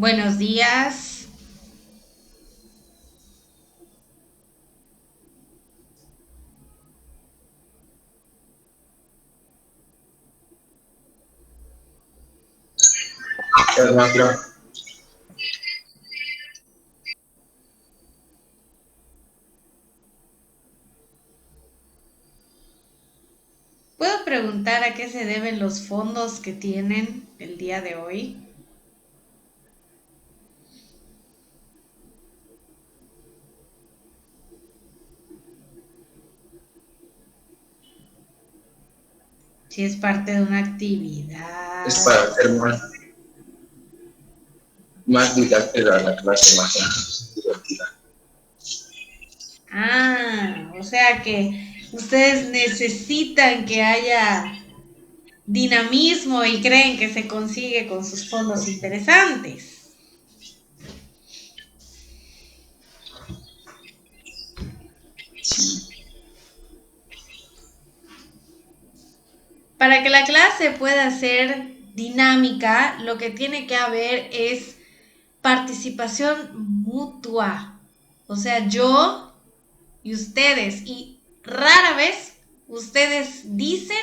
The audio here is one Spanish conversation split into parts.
Buenos días. Claro. ¿Puedo preguntar a qué se deben los fondos que tienen el día de hoy? Si es parte de una Es actividad. para hacer más didáctica la clase, más divertida. O sea que ustedes necesitan que haya dinamismo y creen que se consigue con sus fondos interesantes. Para que la clase pueda ser dinámica, lo que tiene que haber es participación mutua. O sea, yo y ustedes. Y rara vez ustedes dicen,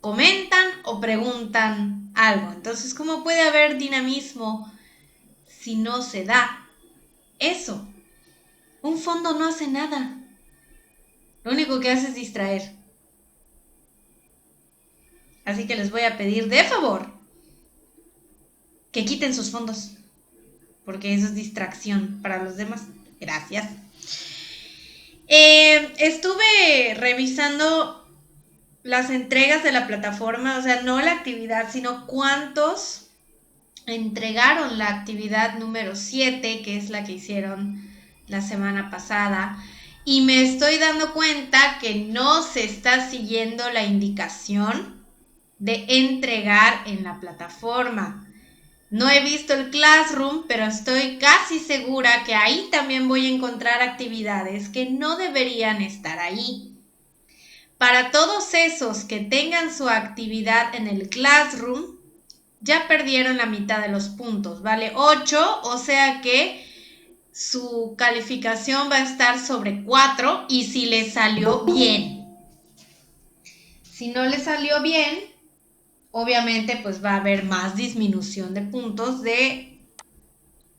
comentan o preguntan algo. Entonces, ¿cómo puede haber dinamismo si no se da eso? Un fondo no hace nada. Lo único que hace es distraer. Así que les voy a pedir de favor que quiten sus fondos. Porque eso es distracción para los demás. Gracias. Estuve revisando las entregas de la plataforma, o sea, no la actividad, sino cuántos entregaron la actividad número 7, que es la que hicieron la semana pasada, y me estoy dando cuenta que no se está siguiendo la indicación de entregar en la plataforma. No he visto el Classroom, pero estoy casi segura que ahí también voy a encontrar actividades que no deberían estar ahí. Para todos esos que tengan su actividad en el Classroom, ya perdieron la mitad de los puntos, vale 8, o sea que su calificación va a estar sobre 4 y si le salió bien. Si no le salió bien, obviamente pues va a haber más disminución de puntos de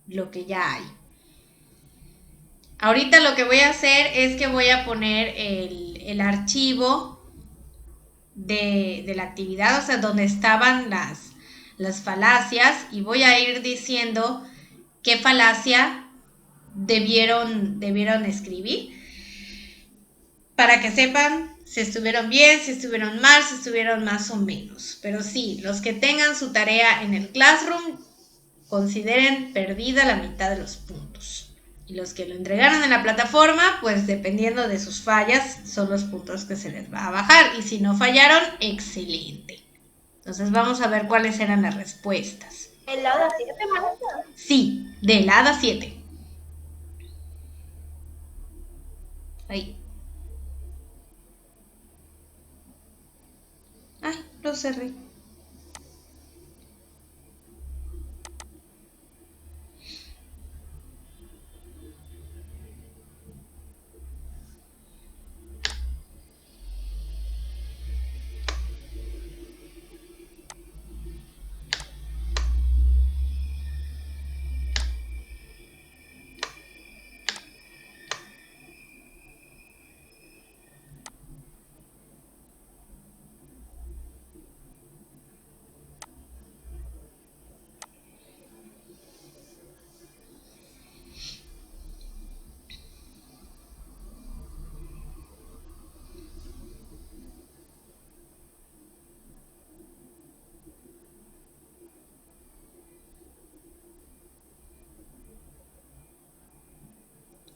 lo que ya hay. Ahorita lo que voy a hacer es que voy a poner el archivo de la actividad, o sea, donde estaban las falacias, y voy a ir diciendo qué falacia debieron escribir para que sepan si estuvieron bien, si estuvieron mal, si estuvieron más o menos. Pero sí, los que tengan su tarea en el Classroom, consideren perdida la mitad de los puntos. Y los que lo entregaron en la plataforma, pues dependiendo de sus fallas, son los puntos que se les va a bajar. Y si no fallaron, excelente. Entonces vamos a ver cuáles eran las respuestas. ¿El lado 7, maestra? Sí, del hada 7. Ahí. Ay, lo cerré.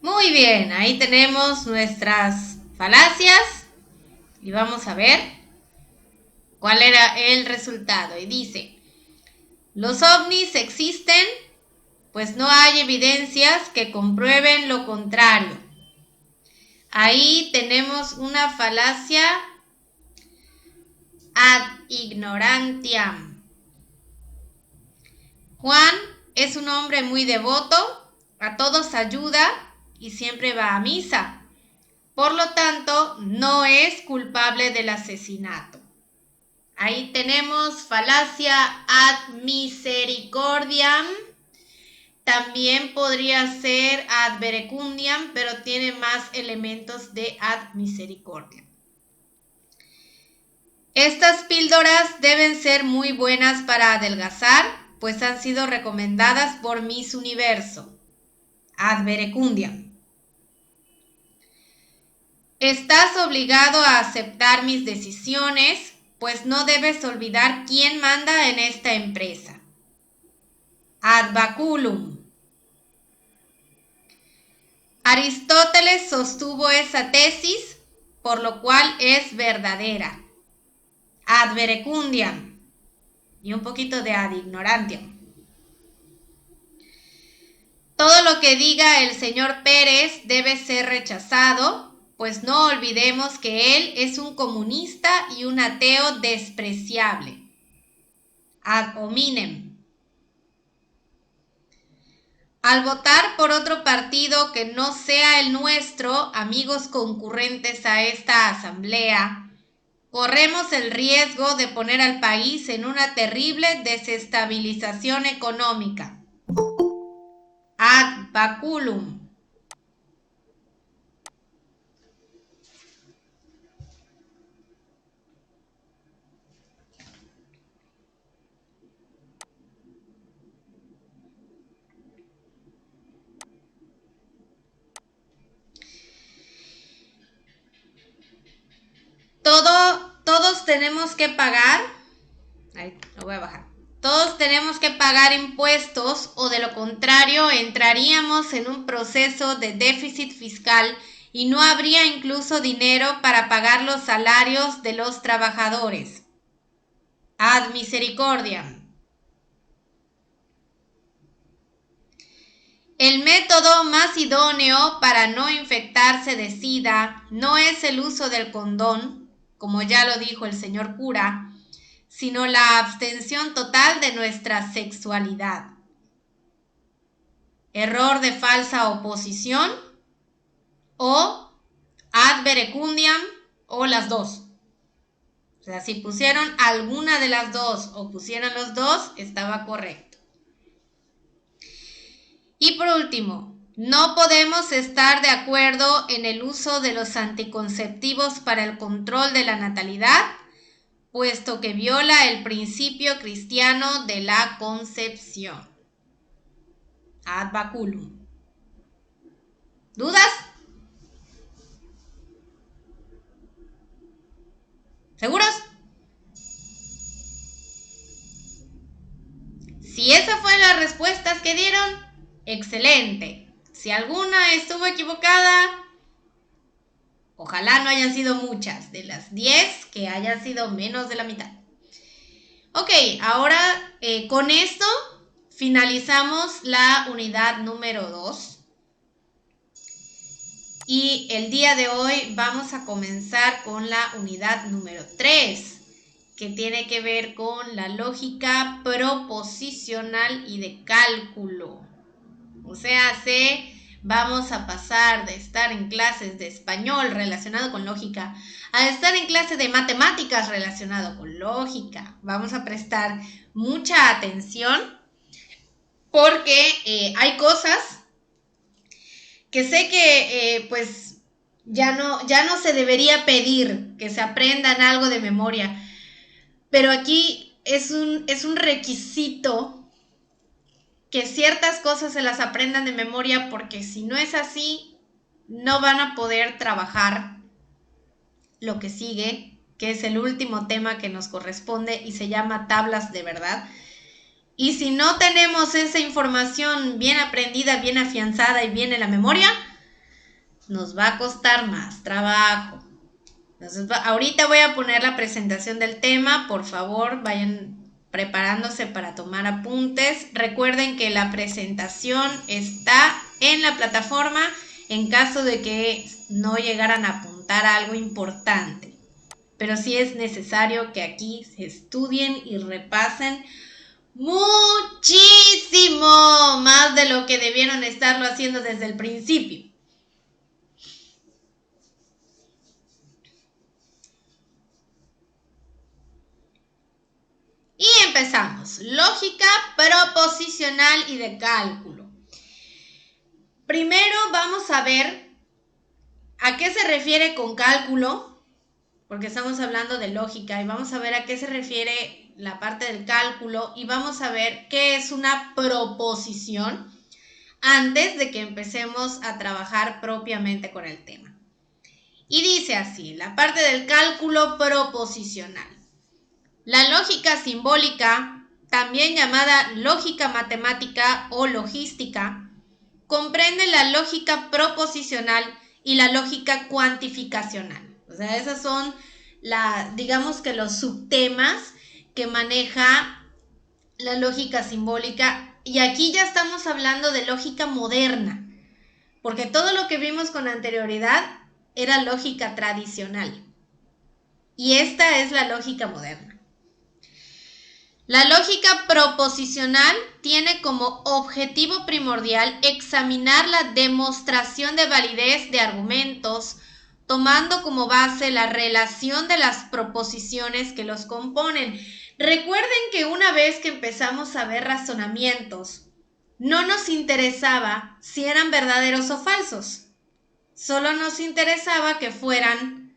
Muy bien, ahí tenemos nuestras falacias y vamos a ver cuál era el resultado. Y dice, los ovnis existen, pues no hay evidencias que comprueben lo contrario. Ahí tenemos una falacia ad ignorantiam. Juan es un hombre muy devoto, a todos ayuda y siempre va a misa. Por lo tanto, no es culpable del asesinato. Ahí tenemos falacia ad misericordiam. También podría ser ad verecundiam, pero tiene más elementos de ad misericordiam. Estas píldoras deben ser muy buenas para adelgazar, pues han sido recomendadas por Miss Universo. Ad verecundiam. Estás obligado a aceptar mis decisiones, pues no debes olvidar quién manda en esta empresa. Ad baculum. Aristóteles sostuvo esa tesis, por lo cual es verdadera. Ad verecundiam. Y un poquito de ad ignorantiam. Todo lo que diga el señor Pérez debe ser rechazado, pues no olvidemos que él es un comunista y un ateo despreciable. Ad hominem. Al votar por otro partido que no sea el nuestro, amigos concurrentes a esta asamblea, corremos el riesgo de poner al país en una terrible desestabilización económica. Ad baculum. Todos tenemos que pagar. Ahí lo voy a bajar. Todos tenemos que pagar impuestos o de lo contrario entraríamos en un proceso de déficit fiscal y no habría incluso dinero para pagar los salarios de los trabajadores. Ad misericordiam. El método más idóneo para no infectarse de SIDA no es el uso del condón, como ya lo dijo el señor cura, sino la abstención total de nuestra sexualidad. Error de falsa oposición o ad verecundiam o las dos. O sea, si pusieron alguna de las dos o pusieron los dos, estaba correcto. Y por último, no podemos estar de acuerdo en el uso de los anticonceptivos para el control de la natalidad, puesto que viola el principio cristiano de la concepción. Ad baculum. ¿Dudas? ¿Seguros? Si esas fueron las respuestas que dieron, excelente. Si alguna estuvo equivocada, ojalá no hayan sido muchas. De las 10, que hayan sido menos de la mitad. Ok, ahora con esto finalizamos la unidad número 2. Y el día de hoy vamos a comenzar con la unidad número 3, que tiene que ver con la lógica proposicional y de cálculo. O sea, vamos a pasar de estar en clases de español relacionado con lógica a estar en clase de matemáticas relacionado con lógica. Vamos a prestar mucha atención porque hay cosas que sé que pues ya no se debería pedir que se aprendan algo de memoria, pero aquí es un requisito que ciertas cosas se las aprendan de memoria, porque si no es así, no van a poder trabajar lo que sigue, que es el último tema que nos corresponde y se llama tablas de verdad. Y si no tenemos esa información bien aprendida, bien afianzada y bien en la memoria, nos va a costar más trabajo. Entonces, ahorita voy a poner la presentación del tema. Por favor, vayan preparándose para tomar apuntes. Recuerden que la presentación está en la plataforma en caso de que no llegaran a apuntar algo importante. Pero sí es necesario que aquí se estudien y repasen, muchísimo más de lo que debieron estarlo haciendo desde el principio. Y empezamos. Lógica proposicional y de cálculo. Primero vamos a ver a qué se refiere con cálculo, porque estamos hablando de lógica, y vamos a ver a qué se refiere la parte del cálculo, y vamos a ver qué es una proposición antes de que empecemos a trabajar propiamente con el tema. Y dice así, la parte del cálculo proposicional. La lógica simbólica, también llamada lógica matemática o logística, comprende la lógica proposicional y la lógica cuantificacional. O sea, esos son digamos que los subtemas que maneja la lógica simbólica. Y aquí ya estamos hablando de lógica moderna, porque todo lo que vimos con anterioridad era lógica tradicional. Y esta es la lógica moderna. La lógica proposicional tiene como objetivo primordial examinar la demostración de validez de argumentos, tomando como base la relación de las proposiciones que los componen. Recuerden que una vez que empezamos a ver razonamientos, no nos interesaba si eran verdaderos o falsos. Solo nos interesaba que fueran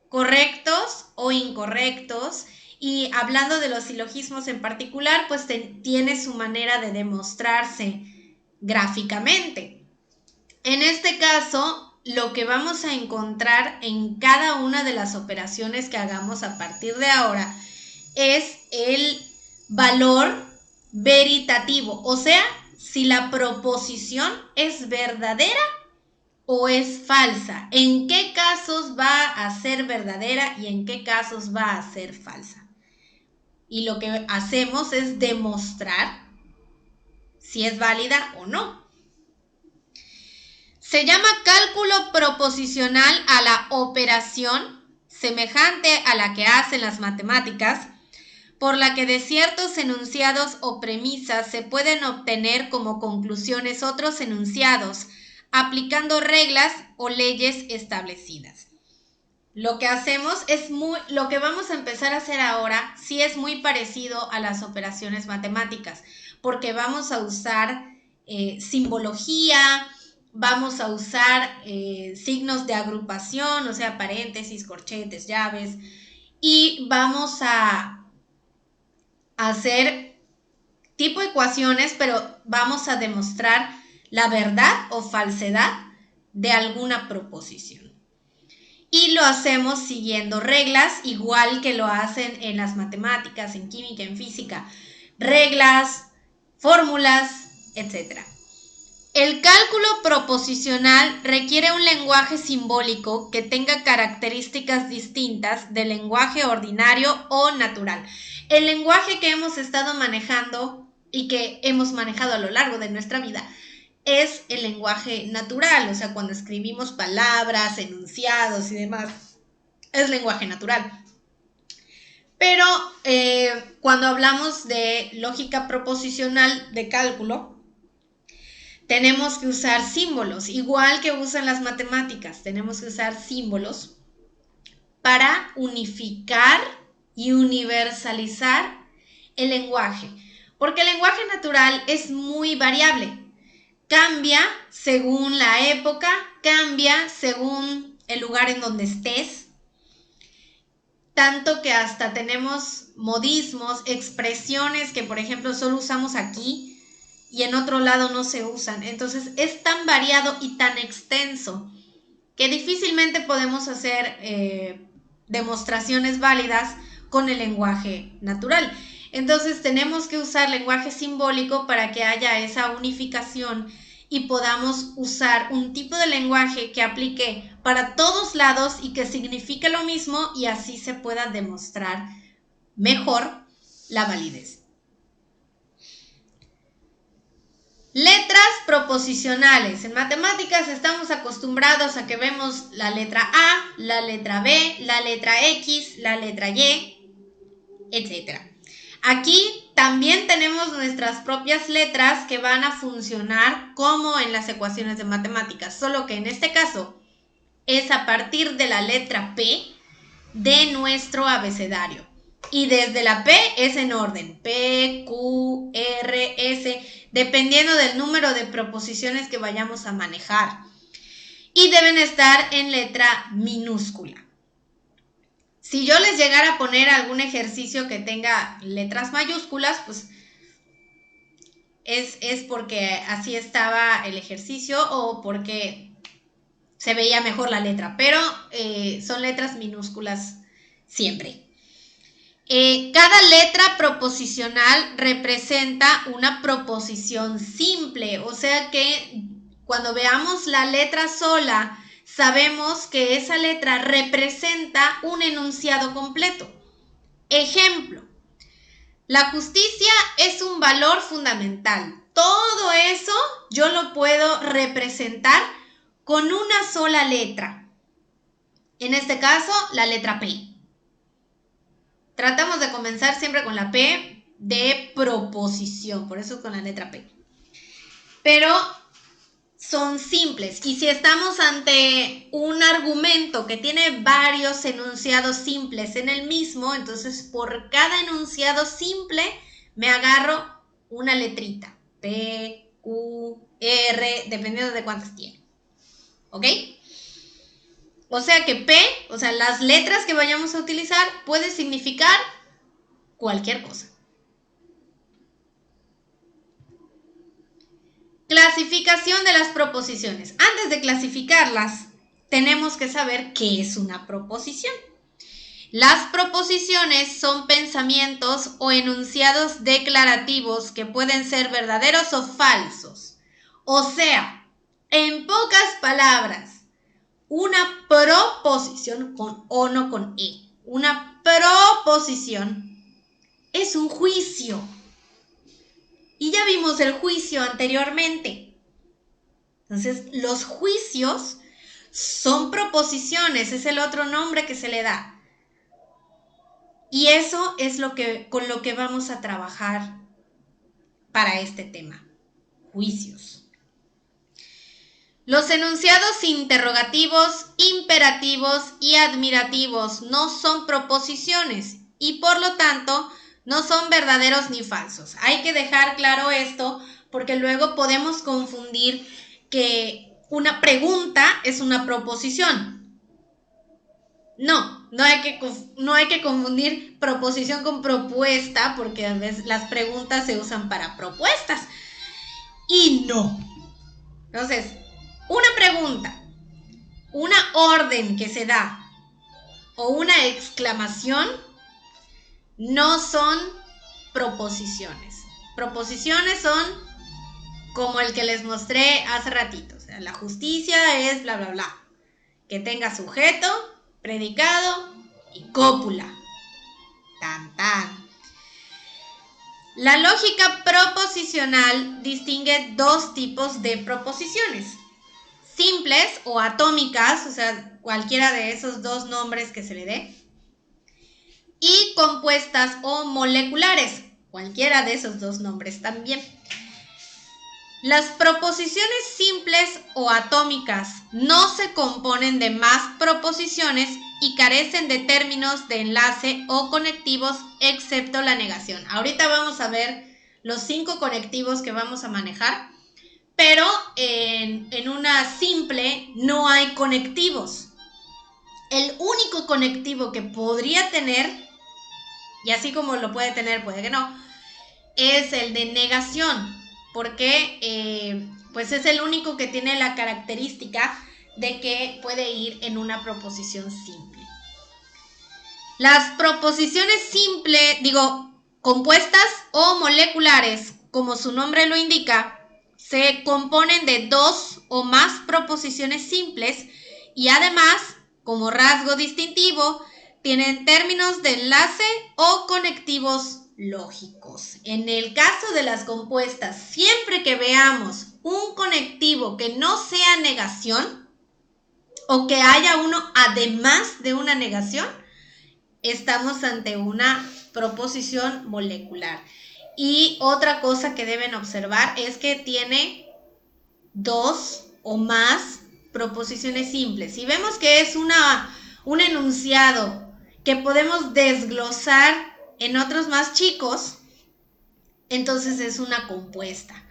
correctos o incorrectos. Y hablando de los silogismos en particular, pues tiene su manera de demostrarse gráficamente. En este caso, lo que vamos a encontrar en cada una de las operaciones que hagamos a partir de ahora es el valor veritativo, o sea, si la proposición es verdadera o es falsa, en qué casos va a ser verdadera y en qué casos va a ser falsa. Y lo que hacemos es demostrar si es válida o no. Se llama cálculo proposicional a la operación semejante a la que hacen las matemáticas, por la que de ciertos enunciados o premisas se pueden obtener como conclusiones otros enunciados, aplicando reglas o leyes establecidas. Lo que hacemos lo que vamos a empezar a hacer ahora sí es muy parecido a las operaciones matemáticas, porque vamos a usar simbología, vamos a usar signos de agrupación, o sea, paréntesis, corchetes, llaves, y vamos a hacer tipo ecuaciones, pero vamos a demostrar la verdad o falsedad de alguna proposición. Y lo hacemos siguiendo reglas, igual que lo hacen en las matemáticas, en química, en física. Reglas, fórmulas, etc. El cálculo proposicional requiere un lenguaje simbólico que tenga características distintas del lenguaje ordinario o natural. El lenguaje que hemos estado manejando y que hemos manejado a lo largo de nuestra vida es el lenguaje natural, o sea, cuando escribimos palabras, enunciados y demás, es lenguaje natural. Pero cuando hablamos de lógica proposicional de cálculo, tenemos que usar símbolos, igual que usan las matemáticas, tenemos que usar símbolos para unificar y universalizar el lenguaje, porque el lenguaje natural es muy variable. Cambia según la época, cambia según el lugar en donde estés, tanto que hasta tenemos modismos, expresiones que por ejemplo solo usamos aquí y en otro lado no se usan. Entonces es tan variado y tan extenso que difícilmente podemos hacer demostraciones válidas con el lenguaje natural. Entonces tenemos que usar lenguaje simbólico para que haya esa unificación y podamos usar un tipo de lenguaje que aplique para todos lados y que signifique lo mismo, y así se pueda demostrar mejor la validez. Letras proposicionales. En matemáticas estamos acostumbrados a que vemos la letra A, la letra B, la letra X, la letra Y, etc. Aquí también tenemos nuestras propias letras que van a funcionar como en las ecuaciones de matemáticas, solo que en este caso es a partir de la letra P de nuestro abecedario. Y desde la P es en orden, P, Q, R, S, dependiendo del número de proposiciones que vayamos a manejar. Y deben estar en letra minúscula. Si yo les llegara a poner algún ejercicio que tenga letras mayúsculas, pues es porque así estaba el ejercicio o porque se veía mejor la letra, pero son letras minúsculas siempre. Cada letra proposicional representa una proposición simple, o sea que cuando veamos la letra sola, sabemos que esa letra representa un enunciado completo. Ejemplo, la justicia es un valor fundamental. Todo eso yo lo puedo representar con una sola letra. En este caso, la letra P. Tratamos de comenzar siempre con la P de proposición, por eso con la letra P. Pero son simples. Y si estamos ante un argumento que tiene varios enunciados simples en el mismo, entonces por cada enunciado simple me agarro una letrita. P, Q, R, dependiendo de cuántas tiene. ¿Ok? O sea que P, o sea, las letras que vayamos a utilizar puede significar cualquier cosa. Clasificación de las proposiciones. Antes de clasificarlas, tenemos que saber qué es una proposición. Las proposiciones son pensamientos o enunciados declarativos que pueden ser verdaderos o falsos. O sea, en pocas palabras, una proposición con O, no con E. Una proposición es un juicio. Y ya vimos el juicio anteriormente. Entonces, los juicios son proposiciones, es el otro nombre que se le da. Y eso es con lo que vamos a trabajar para este tema, juicios. Los enunciados interrogativos, imperativos y admirativos no son proposiciones y por lo tanto no son verdaderos ni falsos. Hay que dejar claro esto porque luego podemos confundir que una pregunta es una proposición. No hay que confundir proposición con propuesta porque a veces las preguntas se usan para propuestas y no. Entonces, una pregunta, una orden que se da o una exclamación no son proposiciones. Proposiciones son como el que les mostré hace ratito. O sea, la justicia es bla, bla, bla. Que tenga sujeto, predicado y cópula. Tan, tan. La lógica proposicional distingue dos tipos de proposiciones. Simples o atómicas, o sea, cualquiera de esos dos nombres que se le dé. Y compuestas o moleculares, cualquiera de esos dos nombres también. Las proposiciones simples o atómicas no se componen de más proposiciones y carecen de términos de enlace o conectivos excepto la negación. Ahorita vamos a ver los 5 conectivos que vamos a manejar, pero en una simple no hay conectivos. El único conectivo que podría tener, y así como lo puede tener, puede que no, es el de negación, porque pues es el único que tiene la característica de que puede ir en una proposición simple. Las proposiciones compuestas o moleculares, como su nombre lo indica, se componen de 2 o más proposiciones simples y además, como rasgo distintivo, tienen términos de enlace o conectivos lógicos. En el caso de las compuestas, siempre que veamos un conectivo que no sea negación o que haya uno además de una negación, estamos ante una proposición molecular. Y otra cosa que deben observar es que tiene 2 o más proposiciones simples. Si vemos que es un enunciado que podemos desglosar en otros más chicos, entonces es una compuesta.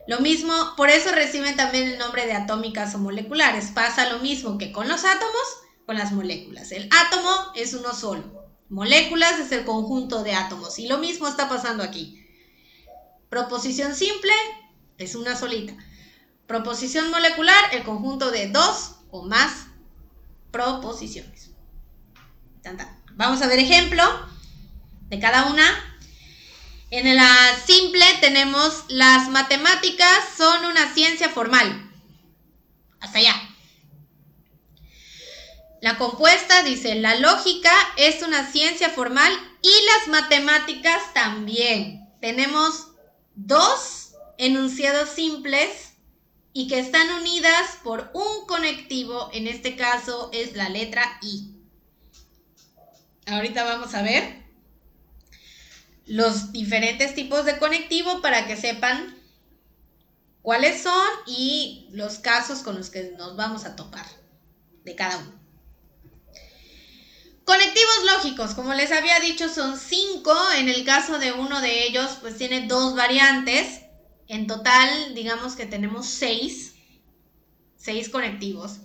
Lo mismo, por eso reciben también el nombre de atómicas o moleculares. Pasa lo mismo que con los átomos, con las moléculas. El átomo es uno solo. Moléculas es el conjunto de átomos. Y lo mismo está pasando aquí. Proposición simple es una solita. Proposición molecular, el conjunto de 2 o más proposiciones. Vamos a ver ejemplo de cada una. En la simple tenemos las matemáticas son una ciencia formal. Hasta allá. La compuesta dice, la lógica es una ciencia formal y las matemáticas también. Tenemos 2 enunciados simples y que están unidas por un conectivo, en este caso es la letra I. Ahorita vamos a ver los diferentes tipos de conectivo para que sepan cuáles son y los casos con los que nos vamos a topar de cada uno. Conectivos lógicos, como les había dicho, son 5. En el caso de uno de ellos, pues tiene 2 variantes. En total, digamos que tenemos 6 conectivos.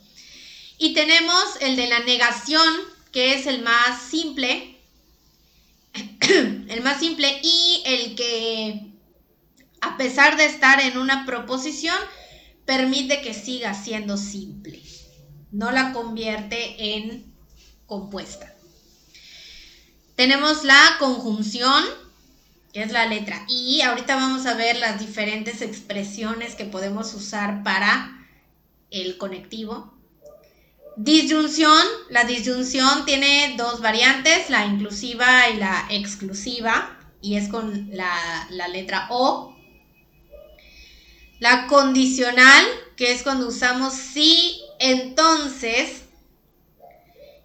Y tenemos el de la negación, que es el más simple. El más simple y el que, a pesar de estar en una proposición, permite que siga siendo simple. No la convierte en compuesta. Tenemos la conjunción, que es la letra I. Ahorita vamos a ver las diferentes expresiones que podemos usar para el conectivo. Disyunción. La disyunción tiene 2 variantes, la inclusiva y la exclusiva, y es con la letra O. La condicional, que es cuando usamos sí, entonces.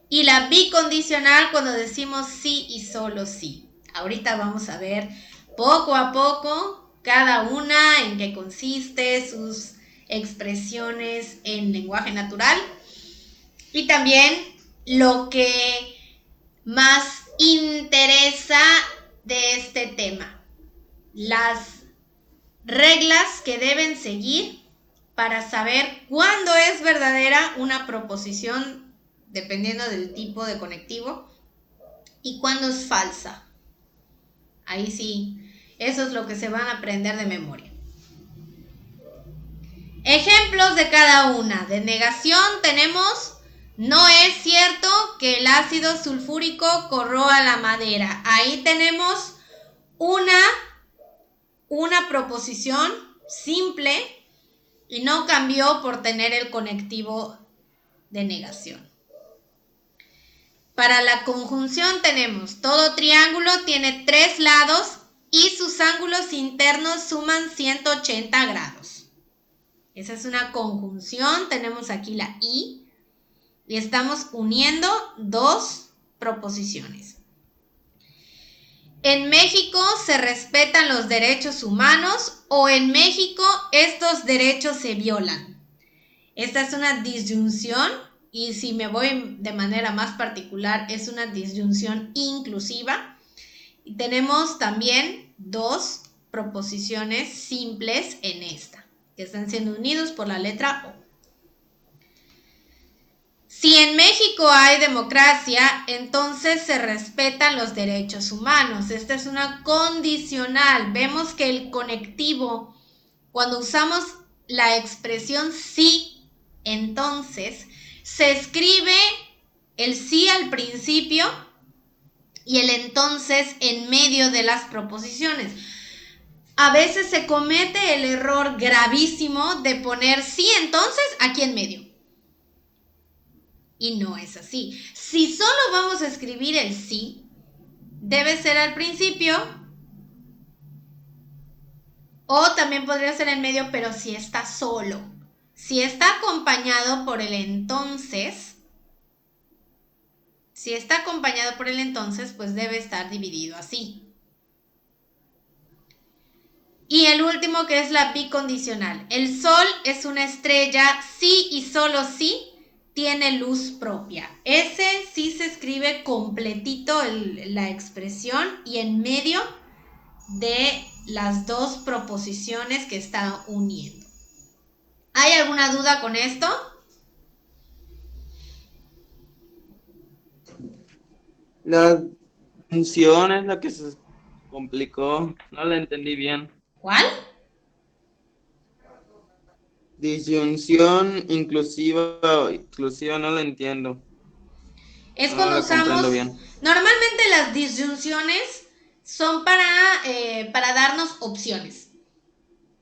Y la bicondicional, cuando decimos sí y solo sí. Ahorita vamos a ver poco a poco cada una, en qué consiste, sus expresiones en lenguaje natural. Y también lo que más interesa de este tema, las reglas que deben seguir para saber cuándo es verdadera una proposición, dependiendo del tipo de conectivo, y cuándo es falsa. Ahí sí, eso es lo que se van a aprender de memoria. Ejemplos de cada una. De negación tenemos: no es cierto que el ácido sulfúrico corroa la madera. Ahí tenemos una proposición simple y no cambió por tener el conectivo de negación. Para la conjunción tenemos: todo triángulo tiene 3 lados y sus ángulos internos suman 180 grados. Esa es una conjunción. Tenemos aquí la I. Y estamos uniendo 2 proposiciones. En México se respetan los derechos humanos, o en México estos derechos se violan. Esta es una disyunción, y si me voy de manera más particular, es una disyunción inclusiva. Y tenemos también 2 proposiciones simples en esta, que están siendo unidos por la letra O. Si en México hay democracia, entonces se respetan los derechos humanos. Esta es una condicional. Vemos que el conectivo, cuando usamos la expresión sí, entonces, se escribe el sí al principio y el entonces en medio de las proposiciones. A veces se comete el error gravísimo de poner sí, entonces, aquí en medio. Y no es así. Si solo vamos a escribir el sí, debe ser al principio, o también podría ser en medio, pero si está solo. Si está acompañado por el entonces, Si está acompañado por el entonces, pues debe estar dividido así. Y el último, que es la bicondicional. El Sol es una estrella si y solo si tiene luz propia. Ese sí se escribe completito la expresión y en medio de las dos proposiciones que está uniendo. ¿Hay alguna duda con esto? La función es la que se complicó, no la entendí bien. ¿Cuál? Disyunción inclusiva no la entiendo. Es No cuando la usamos, comprendo bien. normalmente las disyunciones son para darnos opciones.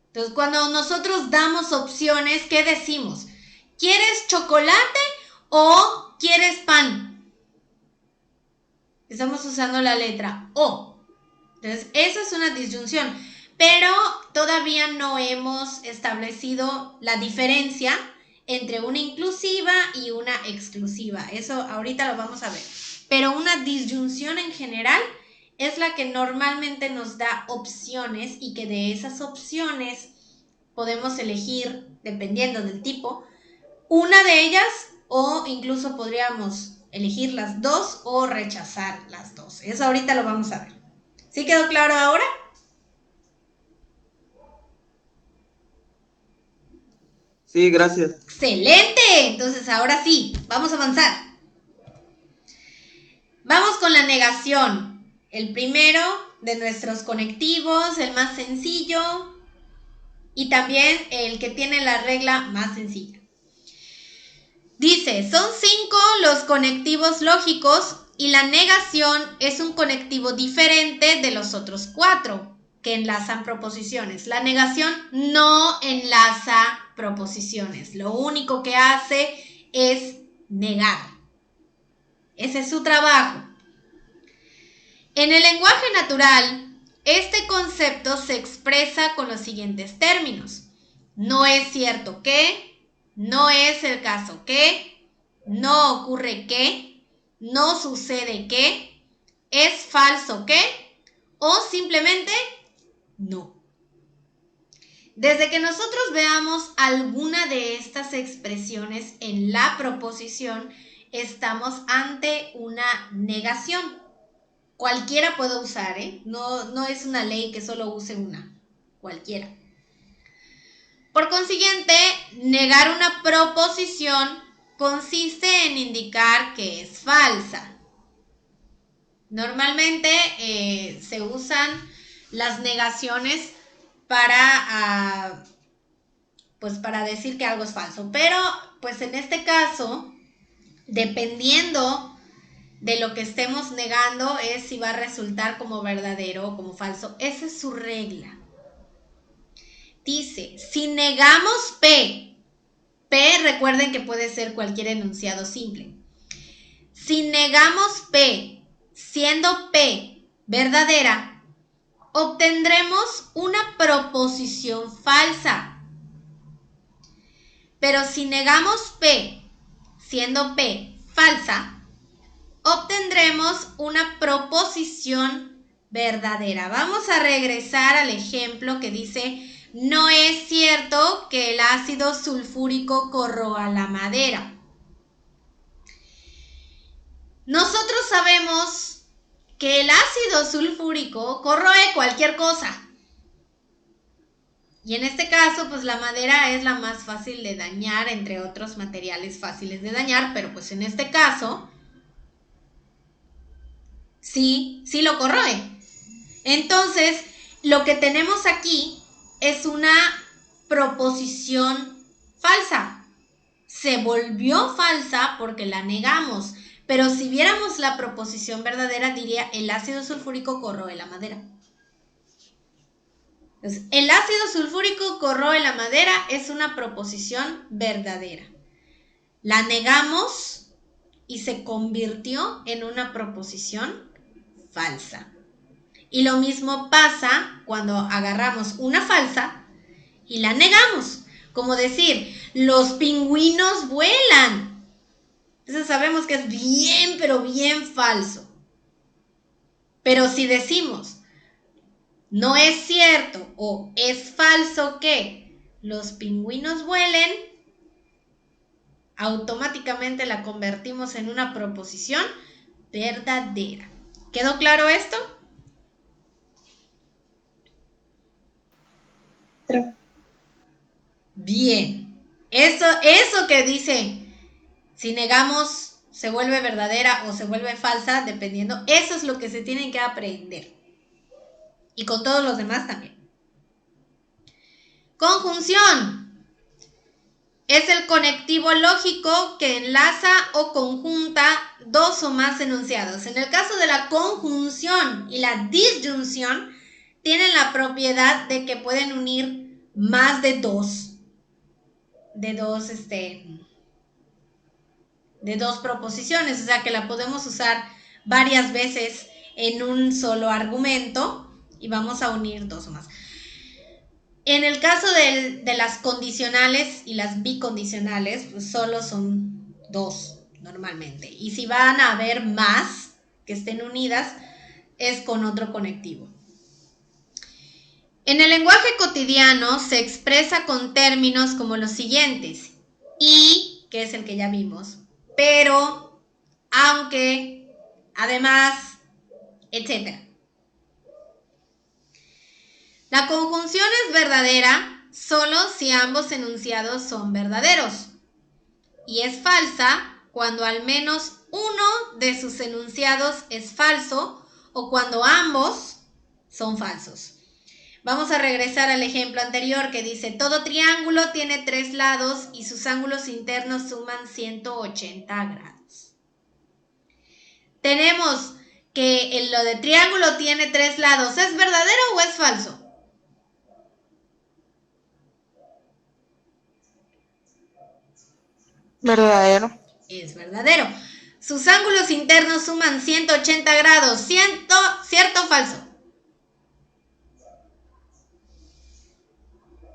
Entonces, cuando nosotros damos opciones, ¿qué decimos? ¿Quieres chocolate o quieres pan? Estamos usando la letra O. Entonces, eso es una disyunción. Pero todavía no hemos establecido la diferencia entre una inclusiva y una exclusiva. Eso ahorita lo vamos a ver. Pero una disyunción en general es la que normalmente nos da opciones y que de esas opciones podemos elegir, dependiendo del tipo, una de ellas o incluso podríamos elegir las dos o rechazar las dos. Eso ahorita lo vamos a ver. ¿Sí quedó claro ahora? Sí, gracias. ¡Excelente! Entonces ahora sí, vamos a avanzar. Vamos con la negación. El primero de nuestros conectivos, el más sencillo y también el que tiene la regla más sencilla. Dice, son 5 los conectivos lógicos y la negación es un conectivo diferente de los otros 4 que enlazan proposiciones. La negación no enlaza proposiciones. Lo único que hace es negar. Ese es su trabajo. En el lenguaje natural, este concepto se expresa con los siguientes términos. No es cierto que, no es el caso que, no ocurre que, no sucede que, es falso que o simplemente no. Desde que nosotros veamos alguna de estas expresiones en la proposición, estamos ante una negación. Cualquiera puede usar, ¿eh? No es una ley que solo use una. Cualquiera. Por consiguiente, negar una proposición consiste en indicar que es falsa. Normalmente se usan las negaciones para decir que algo es falso. Pero, pues en este caso, dependiendo de lo que estemos negando, es si va a resultar como verdadero o como falso. Esa es su regla. Dice, si negamos P recuerden que puede ser cualquier enunciado simple. Si negamos P, siendo P verdadera, obtendremos una proposición falsa. Pero si negamos P, siendo P falsa, obtendremos una proposición verdadera. Vamos a regresar al ejemplo que dice, no es cierto que el ácido sulfúrico corroa la madera. Nosotros sabemos que el ácido sulfúrico corroe cualquier cosa. Y en este caso, pues la madera es la más fácil de dañar, entre otros materiales fáciles de dañar, pero pues en este caso, sí lo corroe. Entonces, lo que tenemos aquí es una proposición falsa. Se volvió falsa porque la negamos. Pero si viéramos la proposición verdadera, diría, el ácido sulfúrico corroe la madera. Entonces, el ácido sulfúrico corroe la madera es una proposición verdadera. La negamos y se convirtió en una proposición falsa. Y lo mismo pasa cuando agarramos una falsa y la negamos. Como decir, los pingüinos vuelan. Entonces sabemos que es bien, pero bien falso. Pero si decimos, no es cierto o es falso que los pingüinos vuelen, automáticamente la convertimos en una proposición verdadera. ¿Quedó claro esto? Bien. Eso que dice, si negamos, se vuelve verdadera o se vuelve falsa, dependiendo, eso es lo que se tienen que aprender. Y con todos los demás también. Conjunción. Es el conectivo lógico que enlaza o conjunta dos o más enunciados. En el caso de la conjunción y la disyunción, tienen la propiedad de que pueden unir más de dos proposiciones, o sea que la podemos usar varias veces en un solo argumento y vamos a unir dos o más. En el caso de las condicionales y las bicondicionales, pues solo son dos normalmente. Y si van a haber más que estén unidas, es con otro conectivo. En el lenguaje cotidiano se expresa con términos como los siguientes. Y, que es el que ya vimos, pero, aunque, además, etc. La conjunción es verdadera solo si ambos enunciados son verdaderos y es falsa cuando al menos uno de sus enunciados es falso o cuando ambos son falsos. Vamos a regresar al ejemplo anterior que dice, todo triángulo tiene 3 lados y sus ángulos internos suman 180 grados. Tenemos que lo de triángulo tiene 3 lados, ¿es verdadero o es falso? Verdadero. Es verdadero. Sus ángulos internos suman 180 grados. ¿Cierto o falso?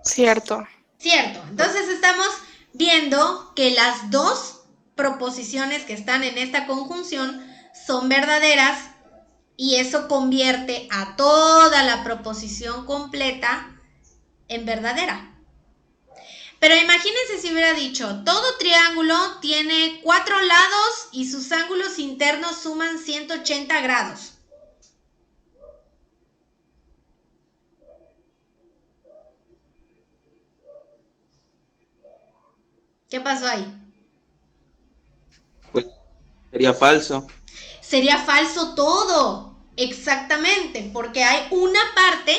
Cierto. Cierto. Entonces estamos viendo que las dos proposiciones que están en esta conjunción son verdaderas y eso convierte a toda la proposición completa en verdadera. Pero imagínense si hubiera dicho, todo triángulo tiene 4 lados y sus ángulos internos suman 180 grados. ¿Qué pasó ahí? Pues sería falso. Sería falso todo, exactamente, porque hay una parte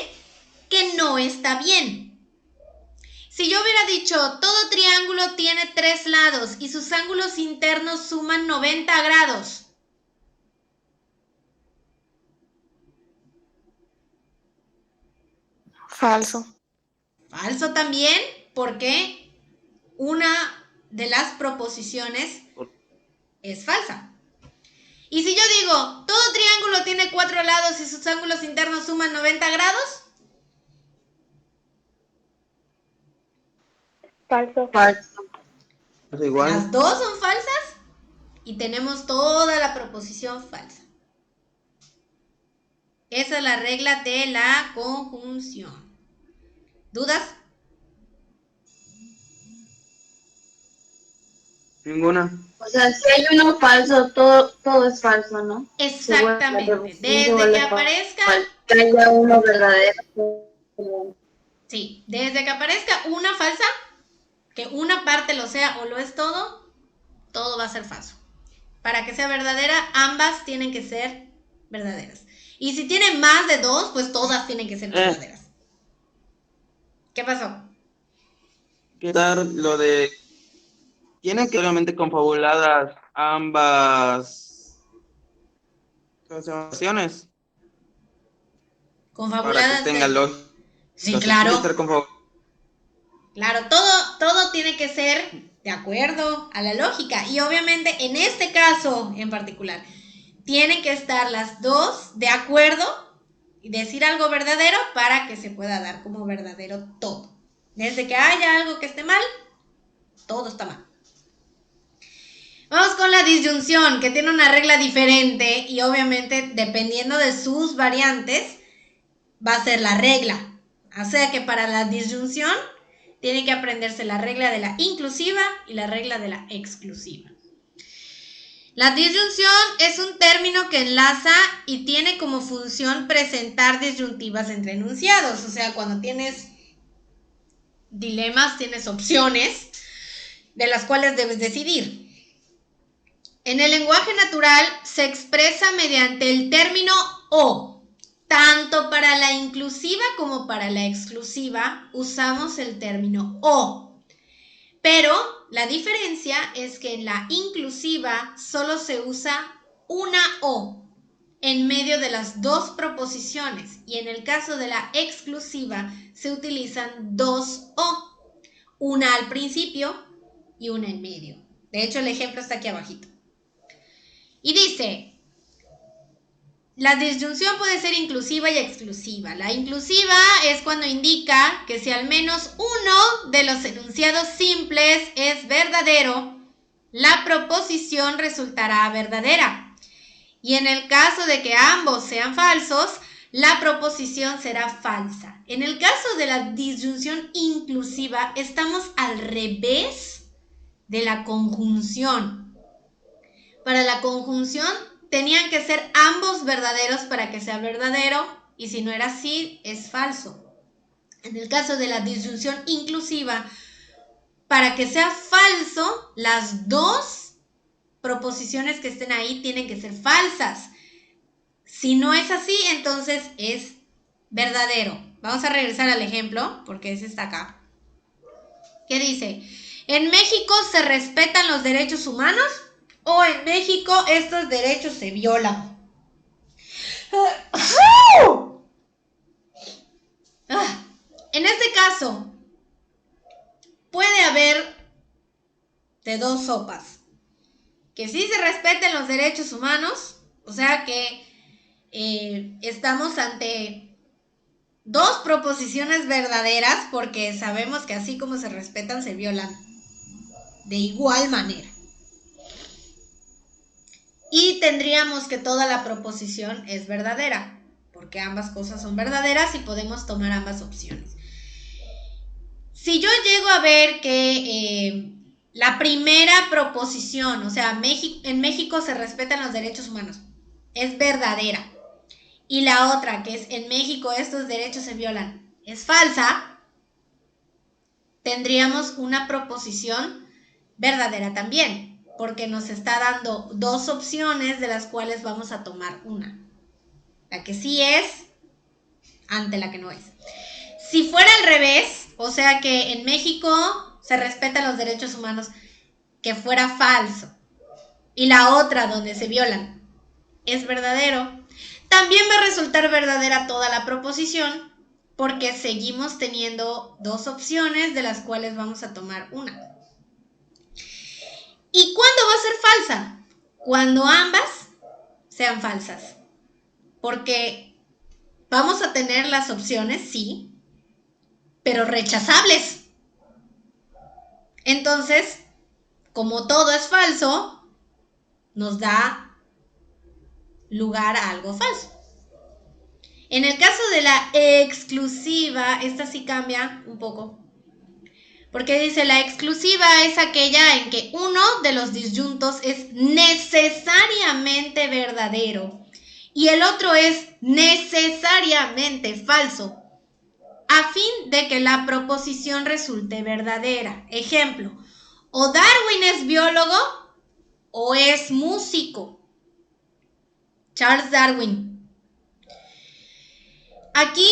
que no está bien. Si yo hubiera dicho, todo triángulo tiene 3 lados y sus ángulos internos suman 90 grados. Falso. Falso también, porque una de las proposiciones es falsa. Y si yo digo, todo triángulo tiene 4 lados y sus ángulos internos suman 90 grados. Falso. Es igual. Las dos son falsas y tenemos toda la proposición falsa. Esa es la regla de la conjunción. ¿Dudas? Ninguna. O sea, si hay uno falso, todo es falso, ¿no? Exactamente. Desde que aparezca, Que haya uno verdadero. sí, desde que aparezca una falsa, que una parte lo sea o lo es todo, todo va a ser falso. Para que sea verdadera, ambas tienen que ser verdaderas. Y si tienen más de dos, pues todas tienen que ser verdaderas. ¿Qué pasó? ¿Qué tal lo de... Tienen que obviamente confabuladas ambas conservaciones para que Confabuladas tenga de... lógica. Sí, Tiene que claro. ser Claro, todo tiene que ser de acuerdo a la lógica. Y obviamente en este caso en particular, tienen que estar las dos de acuerdo y decir algo verdadero para que se pueda dar como verdadero todo. Desde que haya algo que esté mal, todo está mal. Vamos con la disyunción, que tiene una regla diferente y obviamente dependiendo de sus variantes va a ser la regla. O sea que para la disyunción tiene que aprenderse la regla de la inclusiva y la regla de la exclusiva. La disyunción es un término que enlaza y tiene como función presentar disyuntivas entre enunciados. O sea, cuando tienes dilemas, tienes opciones de las cuales debes decidir. En el lenguaje natural se expresa mediante el término o. Tanto para la inclusiva como para la exclusiva usamos el término o. Pero la diferencia es que en la inclusiva solo se usa una o en medio de las dos proposiciones y en el caso de la exclusiva se utilizan dos o, una al principio y una en medio. De hecho, el ejemplo está aquí abajito. Y dice, la disyunción puede ser inclusiva y exclusiva. La inclusiva es cuando indica que si al menos uno de los enunciados simples es verdadero, la proposición resultará verdadera. Y en el caso de que ambos sean falsos, la proposición será falsa. En el caso de la disyunción inclusiva, estamos al revés de la conjunción. Para la conjunción tenían que ser ambos verdaderos para que sea verdadero, y si no era así, es falso. En el caso de la disyunción inclusiva, para que sea falso, las dos proposiciones que estén ahí tienen que ser falsas. Si no es así, entonces es verdadero. Vamos a regresar al ejemplo, porque ese está acá. ¿Qué dice? ¿En México se respetan los derechos humanos? ¿O en México estos derechos se violan? En este caso, puede haber de dos sopas. Que sí se respeten los derechos humanos, o sea que estamos ante dos proposiciones verdaderas, porque sabemos que así como se respetan, se violan de igual manera. Y tendríamos que toda la proposición es verdadera, porque ambas cosas son verdaderas y podemos tomar ambas opciones. Si yo llego a ver que la primera proposición, o sea, en México se respetan los derechos humanos, es verdadera, y la otra, que es en México estos derechos se violan, es falsa, tendríamos una proposición verdadera también, porque nos está dando dos opciones de las cuales vamos a tomar una. La que sí es ante la que no es. Si fuera al revés, o sea que en México se respetan los derechos humanos, que fuera falso, y la otra donde se violan es verdadero, también va a resultar verdadera toda la proposición, porque seguimos teniendo dos opciones de las cuales vamos a tomar una. ¿Y cuándo va a ser falsa? Cuando ambas sean falsas. Porque vamos a tener las opciones, sí, pero rechazables. Entonces, como todo es falso, nos da lugar a algo falso. En el caso de la exclusiva, esta sí cambia un poco. Porque dice, la exclusiva es aquella en que uno de los disyuntos es necesariamente verdadero y el otro es necesariamente falso, a fin de que la proposición resulte verdadera. Ejemplo, o Darwin es biólogo o es músico. Charles Darwin. Aquí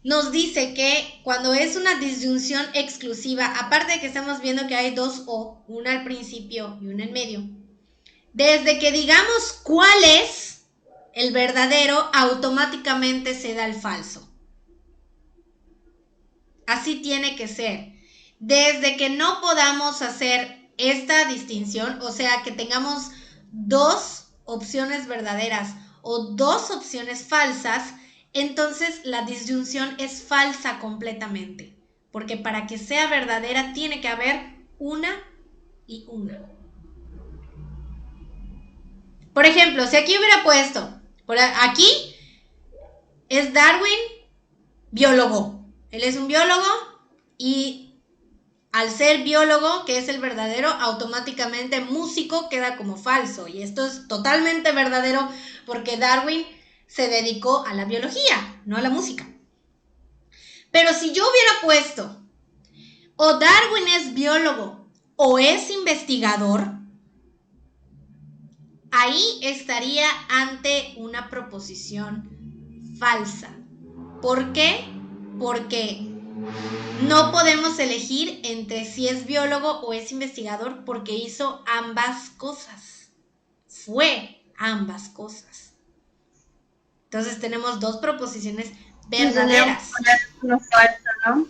nos dice que cuando es una disyunción exclusiva, aparte de que estamos viendo que hay dos o, una al principio y una en medio, desde que digamos cuál es el verdadero, automáticamente se da el falso. Así tiene que ser. Desde que no podamos hacer esta distinción, o sea, que tengamos dos opciones verdaderas o dos opciones falsas, entonces la disyunción es falsa completamente, porque para que sea verdadera tiene que haber una y una. Por ejemplo, si aquí hubiera puesto, aquí es Darwin, biólogo. Él es un biólogo y al ser biólogo, que es el verdadero, automáticamente músico queda como falso. Y esto es totalmente verdadero porque Darwin se dedicó a la biología, no a la música. Pero si yo hubiera puesto, o Darwin es biólogo o es investigador, ahí estaría ante una proposición falsa. ¿Por qué? Porque no podemos elegir entre si es biólogo o es investigador porque hizo ambas cosas. Fue ambas cosas. Entonces tenemos dos proposiciones verdaderas. Uno falso, ¿no?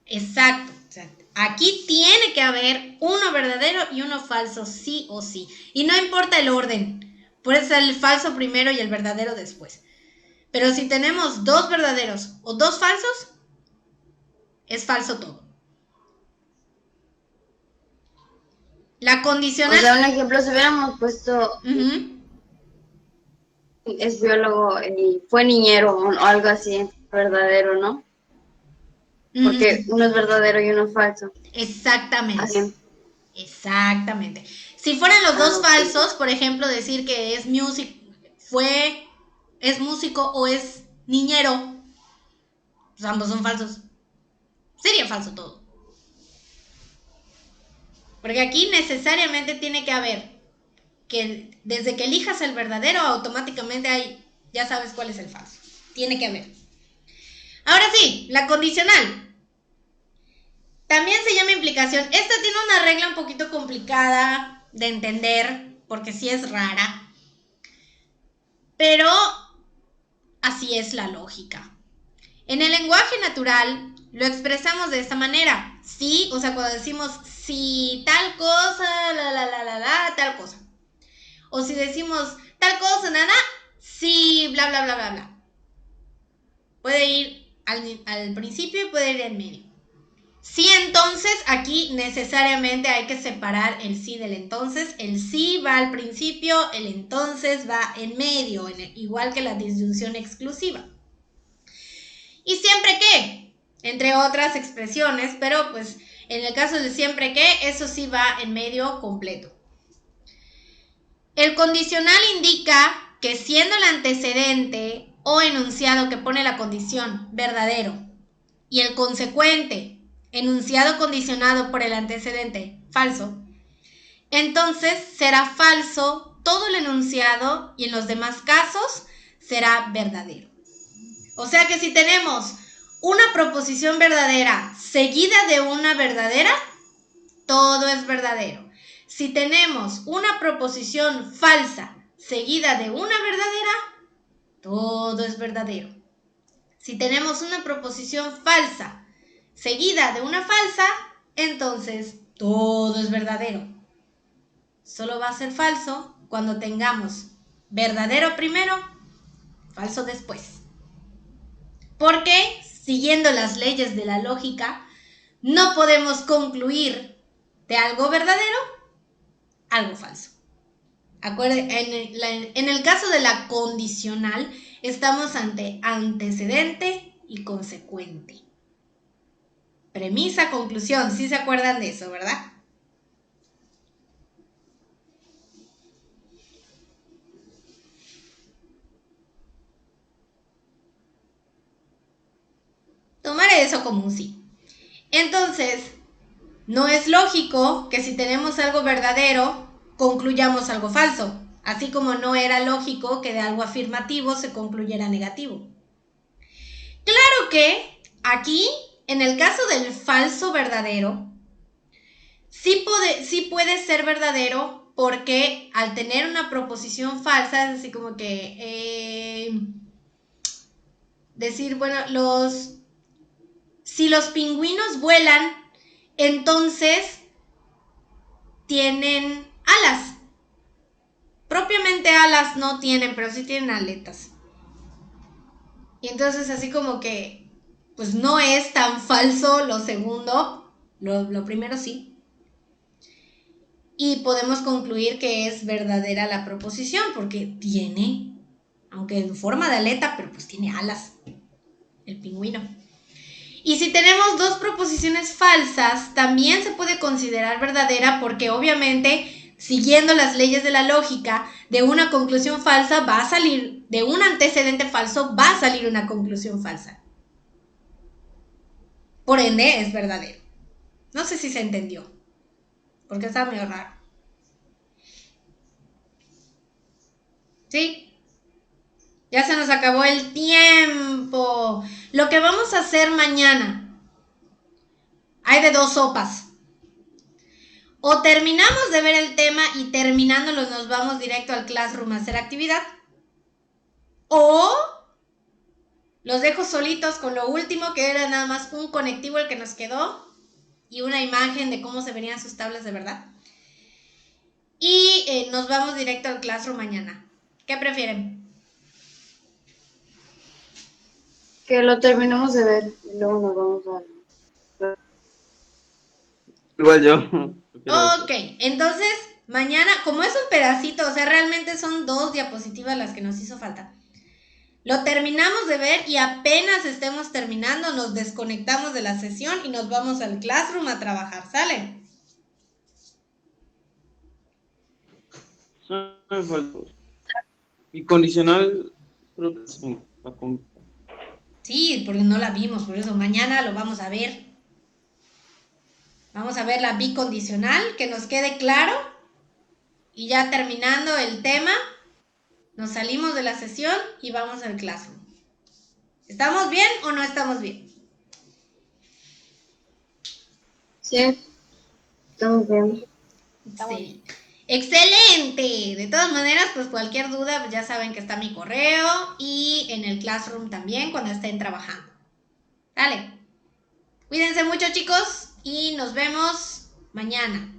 Exacto. O sea, aquí tiene que haber uno verdadero y uno falso, sí o sí. Y no importa el orden. Puede ser el falso primero y el verdadero después. Pero si tenemos dos verdaderos o dos falsos, es falso todo. La condicional. O sea, un ejemplo, si hubiéramos puesto es biólogo y fue niñero o algo así, verdadero, ¿no? Porque uno es verdadero y uno es falso. Exactamente. Así. Exactamente. Si fueran los dos falsos, por ejemplo, decir que es es músico o es niñero, pues ambos son falsos. Sería falso todo. Porque aquí necesariamente tiene que haber que desde que elijas el verdadero, automáticamente ya sabes cuál es el falso. Tiene que haber. Ahora sí, la condicional. También se llama implicación. Esta tiene una regla un poquito complicada de entender, porque sí es rara. Pero así es la lógica. En el lenguaje natural lo expresamos de esta manera. Sí, o sea, cuando decimos si tal cosa, tal cosa. O si decimos tal cosa, nada, sí, bla, bla, bla, bla, bla. Puede ir al principio y puede ir al medio. Sí, entonces, aquí necesariamente hay que separar el sí del entonces. El sí va al principio, el entonces va en medio, igual que la disyunción exclusiva. Y siempre que, entre otras expresiones, pero pues en el caso de siempre que, eso sí va en medio completo. El condicional indica que siendo el antecedente o enunciado que pone la condición verdadero y el consecuente enunciado condicionado por el antecedente falso, entonces será falso todo el enunciado y en los demás casos será verdadero. O sea que si tenemos una proposición verdadera seguida de una verdadera, todo es verdadero. Si tenemos una proposición falsa seguida de una verdadera, todo es verdadero. Si tenemos una proposición falsa seguida de una falsa, entonces todo es verdadero. Solo va a ser falso cuando tengamos verdadero primero, falso después. Porque, siguiendo las leyes de la lógica, no podemos concluir de algo verdadero, algo falso. En el caso de la condicional, estamos ante antecedente y consecuente. Premisa, conclusión, ¿sí se acuerdan de eso, verdad? Tomaré eso como un sí. Entonces, no es lógico que si tenemos algo verdadero, concluyamos algo falso, así como no era lógico que de algo afirmativo se concluyera negativo. Claro que aquí, en el caso del falso verdadero, sí puede ser verdadero porque al tener una proposición falsa, es así como que decir, bueno, si los pingüinos vuelan, entonces tienen alas. Propiamente alas no tienen, pero sí tienen aletas. Y entonces así como que, pues no es tan falso lo segundo, lo primero sí. y podemos concluir que es verdadera la proposición porque tiene, aunque en forma de aleta, pero pues tiene alas, el pingüino. Y si tenemos dos proposiciones falsas, también se puede considerar verdadera porque obviamente, siguiendo las leyes de la lógica, de una conclusión falsa va a salir, de un antecedente falso va a salir una conclusión falsa. Por ende, es verdadero. No sé si se entendió, porque está medio raro. ¿Sí? Ya se nos acabó el tiempo. Lo que vamos a hacer mañana, hay de dos sopas. O terminamos de ver el tema y terminándolo nos vamos directo al Classroom a hacer actividad. O los dejo solitos con lo último, que era nada más un conectivo el que nos quedó y una imagen de cómo se verían sus tablas de verdad. Y nos vamos directo al Classroom mañana. ¿Qué prefieren? Que lo terminemos de ver y luego nos vamos a... Igual yo. Ok, entonces mañana, como es un pedacito, o sea, realmente son 2 diapositivas las que nos hizo falta. Lo terminamos de ver y apenas estemos terminando, nos desconectamos de la sesión y nos vamos al Classroom a trabajar, ¿sale? Y condicional, creo que sí, Sí, porque no la vimos, por eso mañana lo vamos a ver. Vamos a ver la bicondicional, que nos quede claro. Y ya terminando el tema, nos salimos de la sesión y vamos al Classroom. ¿Estamos bien o no estamos bien? Sí, estamos bien. Sí. Excelente. De todas maneras, pues cualquier duda, pues ya saben que está mi correo y en el Classroom también cuando estén trabajando. Dale. Cuídense mucho, chicos, y nos vemos mañana.